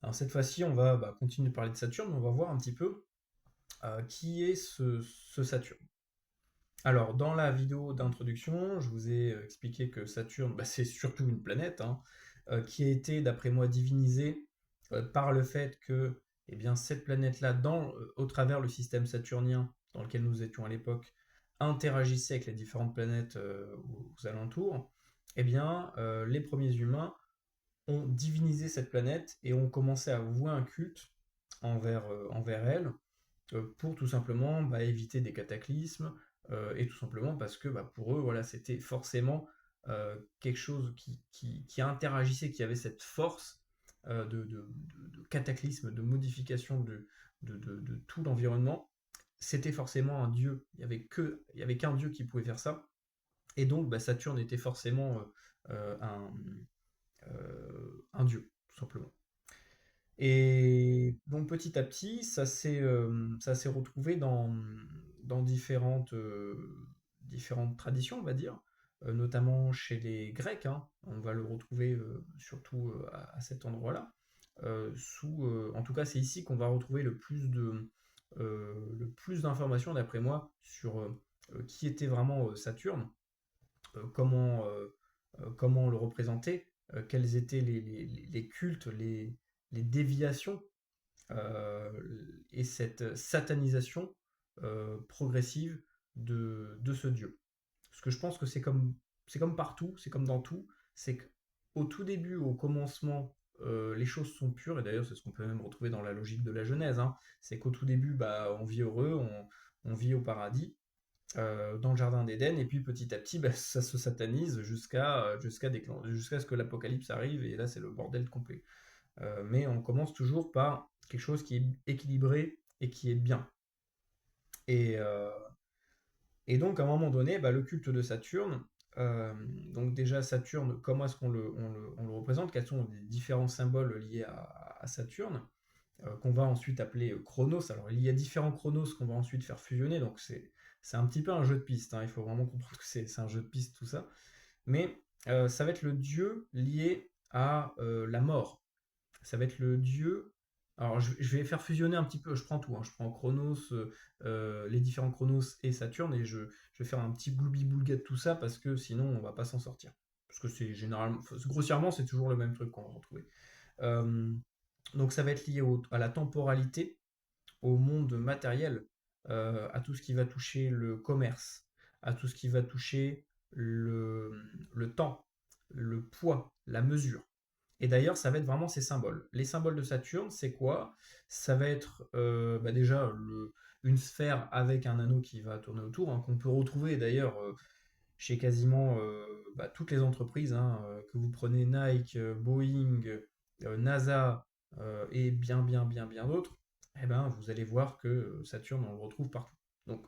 Alors cette fois-ci, on va continuer de parler de Saturne, mais on va voir un petit peu qui est ce Saturne. Alors, dans la vidéo d'introduction, je vous ai expliqué que Saturne, c'est surtout une planète, hein, qui a été, d'après moi, divinisée par le fait que cette planète-là, au travers le système saturnien dans lequel nous étions à l'époque, interagissait avec les différentes planètes aux alentours. Les premiers humains ont divinisé cette planète et ont commencé à vouer un culte envers elle pour tout simplement éviter des cataclysmes et tout simplement parce que pour eux, voilà, c'était forcément quelque chose qui interagissait, qui avait cette force de cataclysme, de modification de tout l'environnement. C'était forcément un dieu. Il y avait qu'un dieu qui pouvait faire ça. Et donc, Saturne était forcément euh, un, un dieu, tout simplement. Et donc petit à petit, ça s'est retrouvé dans différentes traditions, on va dire, notamment chez les Grecs, hein. On va le retrouver surtout à cet endroit-là. En tout cas, c'est ici qu'on va retrouver le plus d'informations, d'après moi, sur qui était vraiment Saturne, comment on le représentait, quels étaient les cultes, les déviations euh, et cette satanisation progressive de ce dieu. Parce que je pense que c'est comme partout, c'est comme dans tout, c'est qu'au tout début, au commencement, les choses sont pures, et d'ailleurs c'est ce qu'on peut même retrouver dans la logique de la Genèse, hein. C'est qu'au tout début, on vit heureux, on vit au paradis, dans le jardin d'Éden, et puis petit à petit, ça se satanise jusqu'à ce que l'apocalypse arrive, et là c'est le bordel complet. Mais on commence toujours par quelque chose qui est équilibré et qui est bien. Et, euh, et donc à un moment donné, le culte de Saturne, euh, donc déjà Saturne, comment est-ce qu'on le représente? Quels sont les différents symboles liés à Saturne, qu'on va ensuite appeler Chronos. Alors il y a différents Chronos qu'on va ensuite faire fusionner, donc c'est un petit peu un jeu de piste, hein. Il faut vraiment comprendre que c'est un jeu de piste tout ça. Mais ça va être le dieu lié à la mort. Ça va être le dieu. Alors, je vais faire fusionner un petit peu, je prends tout, hein. Je prends Chronos, les différents Chronos et Saturne, et je vais faire un petit gloubi-boulga de tout ça, parce que sinon, on va pas s'en sortir. Parce que c'est généralement, enfin, grossièrement, c'est toujours le même truc qu'on va retrouver. Euh, donc, ça va être lié à la temporalité, au monde matériel, à tout ce qui va toucher le commerce, à tout ce qui va toucher le temps, le poids, la mesure. Et d'ailleurs, ça va être vraiment ces symboles. Les symboles de Saturne, c'est quoi? Ça va être déjà une sphère avec un anneau qui va tourner autour, hein, qu'on peut retrouver d'ailleurs chez quasiment toutes les entreprises, hein, que vous prenez Nike, Boeing, NASA et bien d'autres. Vous allez voir que Saturne, on le retrouve partout. Donc,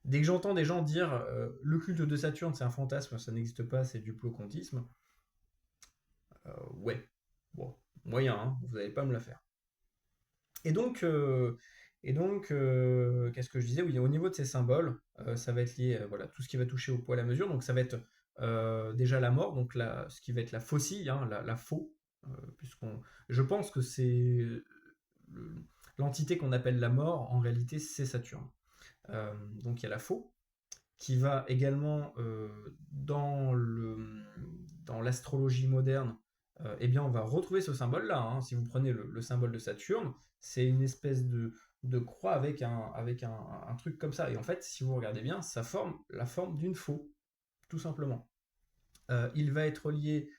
dès que j'entends des gens dire le culte de Saturne, c'est un fantasme, ça n'existe pas, c'est du plocontisme, ouais, bon, moyen, hein, vous n'allez pas me la faire. Et donc, euh, qu'est-ce que je disais? Oui, au niveau de ces symboles, ça va être lié, voilà, tout ce qui va toucher au poids et à la mesure. Donc, ça va être déjà la mort, donc ce qui va être la faucille, hein, la faux, je pense que c'est l'entité qu'on appelle la mort. En réalité, c'est Saturne. Donc, il y a la faux qui va également dans l'astrologie moderne, on va retrouver ce symbole-là, hein. Si vous prenez le symbole de Saturne, c'est une espèce de croix avec un truc comme ça. Et en fait, si vous regardez bien, ça forme la forme d'une faux, tout simplement. Il va être lié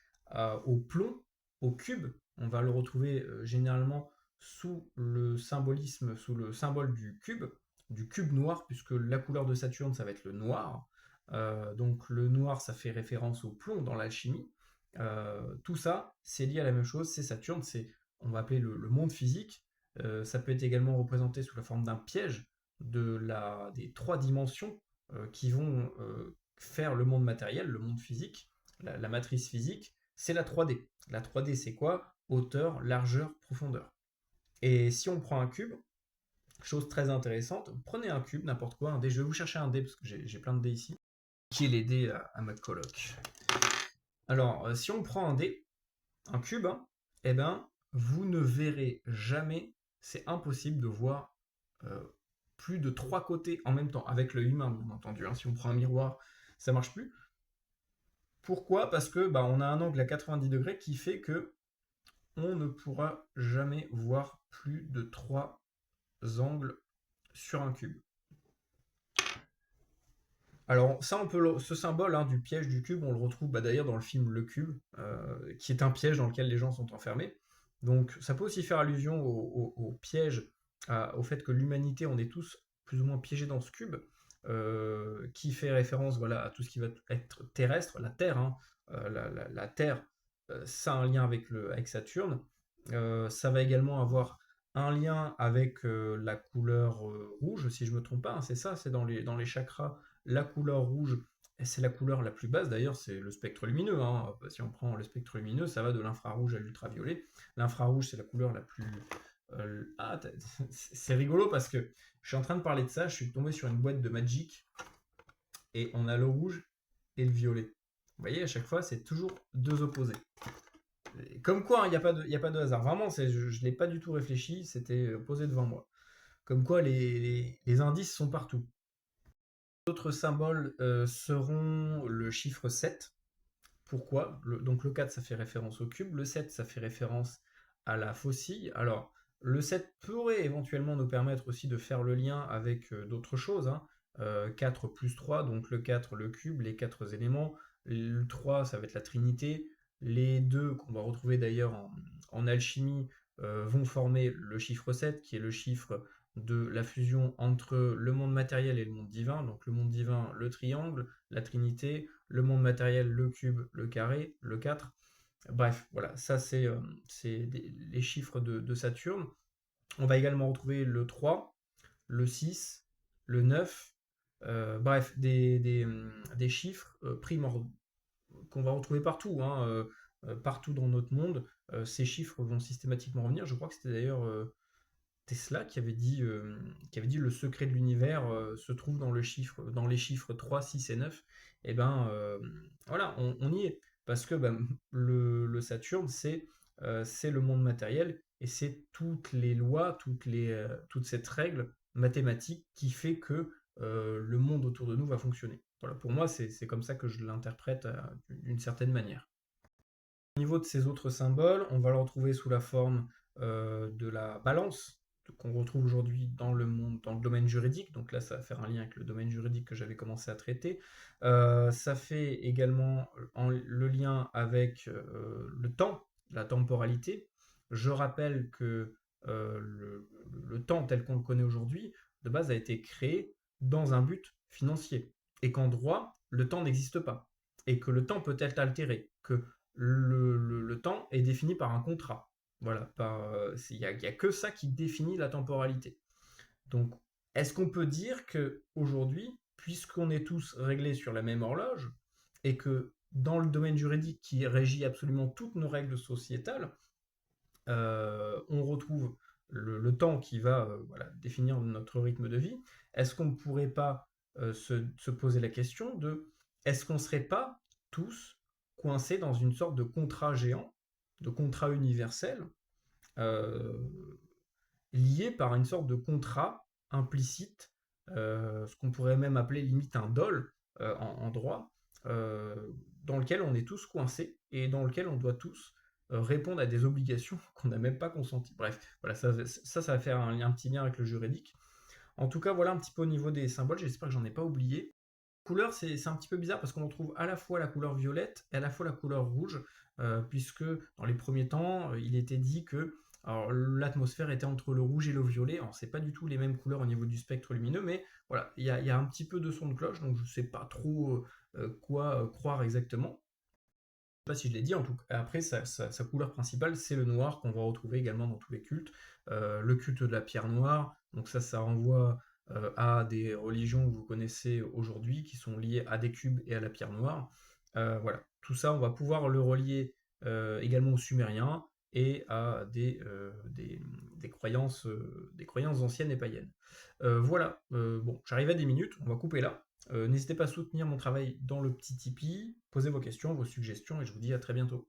au plomb, au cube. On va le retrouver généralement sous le symbole du cube noir, puisque la couleur de Saturne, ça va être le noir. Donc le noir, ça fait référence au plomb dans l'alchimie. Tout ça, c'est lié à la même chose, c'est Saturne, on va appeler le monde physique. Ça peut être également représenté sous la forme d'un piège des trois dimensions qui vont faire le monde matériel, le monde physique. La matrice physique, c'est la 3D. La 3D, c'est quoi? Hauteur, largeur, profondeur. Et si on prend un cube, chose très intéressante, prenez un cube, n'importe quoi, un dé. Je vais vous chercher un dé parce que j'ai plein de dés ici. Qui est les dés à ma coloc? Alors, si on prend un dé, un cube, hein, vous ne verrez jamais, c'est impossible de voir euh, plus de 3 côtés en même temps, avec l'œil humain, bien entendu, hein. Si on prend un miroir, ça marche plus. Pourquoi? Parce que bah, on a un angle à 90 degrés qui fait que on ne pourra jamais voir plus de 3 angles sur un cube. Alors ça, ce symbole, hein, du piège du cube, on le retrouve bah, d'ailleurs dans le film Le Cube, qui est un piège dans lequel les gens sont enfermés. Donc ça peut aussi faire allusion au piège, au fait que l'humanité, on est tous plus ou moins piégés dans ce cube, qui fait référence, voilà, à tout ce qui va être terrestre, la Terre, hein. La Terre, ça a un lien avec Saturne. Ça va également avoir un lien avec la couleur rouge, si je me trompe pas, hein, c'est ça, c'est dans les chakras. La couleur rouge, c'est la couleur la plus basse, d'ailleurs, c'est le spectre lumineux, hein. Si on prend le spectre lumineux, ça va de l'infrarouge à l'ultraviolet. L'infrarouge, c'est la couleur la plus... Ah, c'est rigolo parce que je suis en train de parler de ça, je suis tombé sur une boîte de Magic, et on a le rouge et le violet. Vous voyez, à chaque fois, c'est toujours deux opposés. Comme quoi, il n'y a pas de hasard. Vraiment, je ne l'ai pas du tout réfléchi, c'était posé devant moi. Comme quoi, les indices sont partout. D'autres symboles seront le chiffre 7. Pourquoi? Donc le 4, ça fait référence au cube. Le 7, ça fait référence à la faucille. Alors, le 7 pourrait éventuellement nous permettre aussi de faire le lien avec d'autres choses, hein. 4 plus 3, donc le 4, le cube, les 4 éléments. Le 3, ça va être la trinité. Les 2, qu'on va retrouver d'ailleurs en alchimie, vont former le chiffre 7, qui est le chiffre de la fusion entre le monde matériel et le monde divin. Donc le monde divin, le triangle, la trinité, le monde matériel, le cube, le carré, le 4. Bref, voilà, ça c'est les chiffres de Saturne. On va également retrouver le 3, le 6, le 9, bref, des chiffres primordiaux qu'on va retrouver partout, hein, partout dans notre monde. Ces chiffres vont systématiquement revenir. Je crois que c'était d'ailleurs Tesla qui avait dit le secret de l'univers se trouve dans les chiffres 3, 6 et 9. Et ben voilà, on y est. Parce que ben, le Saturne, c'est le monde matériel et c'est toutes les lois, toute cette règle mathématique qui fait que le monde autour de nous va fonctionner. Voilà, pour moi, c'est comme ça que je l'interprète d'une certaine manière. Au niveau de ces autres symboles, on va le retrouver sous la forme de la balance qu'on retrouve aujourd'hui dans le monde, dans le domaine juridique. Donc là, ça va faire un lien avec le domaine juridique que j'avais commencé à traiter. Ça fait également le lien avec le temps, la temporalité. Je rappelle que le temps tel qu'on le connaît aujourd'hui, de base, a été créé dans un but financier. Et qu'en droit, le temps n'existe pas. Et que le temps peut être altéré. Que le temps est défini par un contrat. Voilà, il n'y a que ça qui définit la temporalité. Donc, est-ce qu'on peut dire que aujourd'hui, puisqu'on est tous réglés sur la même horloge, et que dans le domaine juridique qui régit absolument toutes nos règles sociétales, on retrouve le temps qui va voilà, définir notre rythme de vie, est-ce qu'on ne pourrait pas se poser la question de est-ce qu'on ne serait pas tous coincés dans une sorte de contrat géant, de contrat universel, euh, lié par une sorte de contrat implicite, ce qu'on pourrait même appeler limite un dol en droit, euh, dans lequel on est tous coincés et dans lequel on doit tous répondre à des obligations qu'on n'a même pas consenties. Bref, voilà, ça va faire un petit lien avec le juridique. En tout cas, voilà un petit peu au niveau des symboles, j'espère que j'en ai pas oublié. Couleur, c'est un petit peu bizarre parce qu'on retrouve à la fois la couleur violette et à la fois la couleur rouge, puisque dans les premiers temps, il était dit que l'atmosphère était entre le rouge et le violet. Alors, c'est pas du tout les mêmes couleurs au niveau du spectre lumineux, mais voilà, il y a un petit peu de son de cloche, donc je sais pas trop quoi croire exactement. Je sais pas si je l'ai dit, en tout cas. Après, sa couleur principale, c'est le noir qu'on va retrouver également dans tous les cultes. Le culte de la pierre noire, donc ça renvoie à des religions que vous connaissez aujourd'hui, qui sont liées à des cubes et à la pierre noire. Voilà, tout ça, on va pouvoir le relier également aux Sumériens et à des croyances anciennes et païennes. Voilà, bon, j'arrive à 10 minutes, on va couper là. N'hésitez pas à soutenir mon travail dans le petit Tipeee, posez vos questions, vos suggestions, et je vous dis à très bientôt.